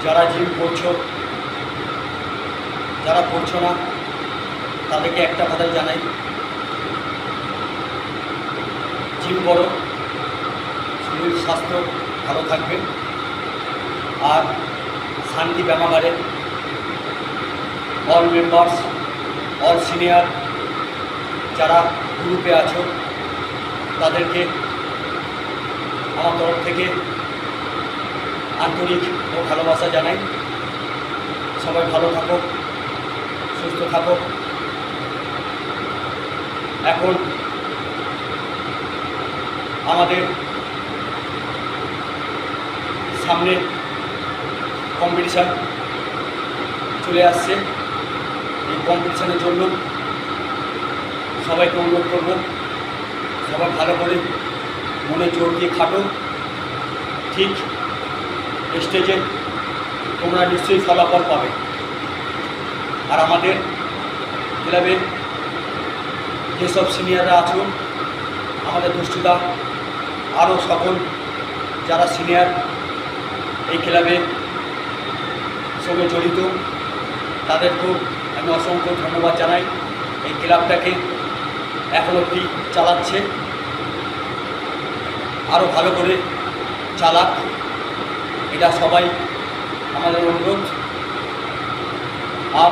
যারা জিম করছো, যারা করছো না, তাদেরকে একটা কথাই জানাই, জিম করো, শরীর স্বাস্থ্য ভালো থাকবে। আর শান্তি ব্যায়ামাগারে অল মেম্বার্স, অল সিনিয়র যারা গ্রুপে আছো, তাদেরকে আমার তরফ থেকে আন্তরিক ও ভালোবাসা জানাই। সবাই ভালো থাকো, সুস্থ থাকো। এখন আমাদের সামনে কম্পিটিশান চলে আসছে। এই কম্পিটিশানের জন্য সবাইকে অনুরোধ করব, সবাই ভালো করে মনে জোর দিয়ে খাটো। ঠিক স্টেজে তোমরা নিশ্চয়ই ফলাফল পাবে। আর আমাদের ক্লাবে যেসব সিনিয়ররা আছো, আমাদের দুষ্টুদা, আরও সকল যারা সিনিয়র এই ক্লাবে সঙ্গে জড়িত, তাদেরকেও আমি অসংখ্য ধন্যবাদ জানাই। এই ক্লাবটাকে এখন অবধি চালাচ্ছে, আরও ভালো করে চালাক, এটা সবাই আমাদের অনুরোধ। আর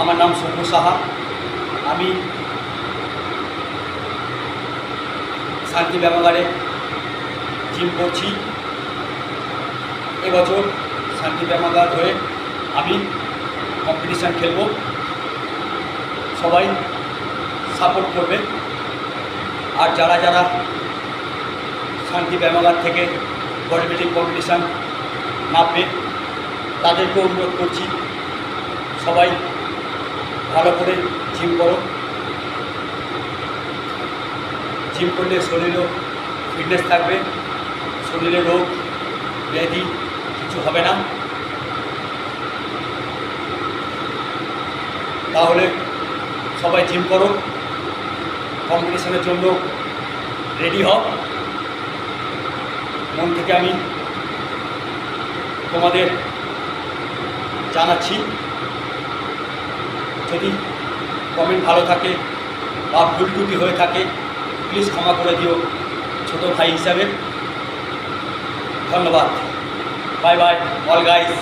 আমার নাম সৌম্য সাহা, আমি শান্তি ব্যায়ামাগারে জিম করছি। এবছর শান্তি ব্যায়ামাগার হয়ে আমি কম্পিটিশান খেলব, সবাই সাপোর্ট করবে। আর যারা যারা শান্তি ব্যায়ামাগার থেকে বডি বিল্ডিং কম্পিটিশান নামবে, তাদেরকে অনুরোধ করছি, সবাই ভালো করে জিম করো। জিম করলে শরীরও ফিটনেস থাকবে, শরীরে রোগ ব্যাধি কিছু হবে না। তাহলে সবাই জিম করো, কম্পিটিশনের জন্য রেডি হও। মন থেকে আমি তোমাদের জানাচ্ছি। যদি কমেন্ট ভালো থাকে বা ভুল ত্রুটি হয়ে থাকে, প্লিজ ক্ষমা করে দিও ছোট ভাই হিসাবে। ধন্যবাদ। Bye bye all guys.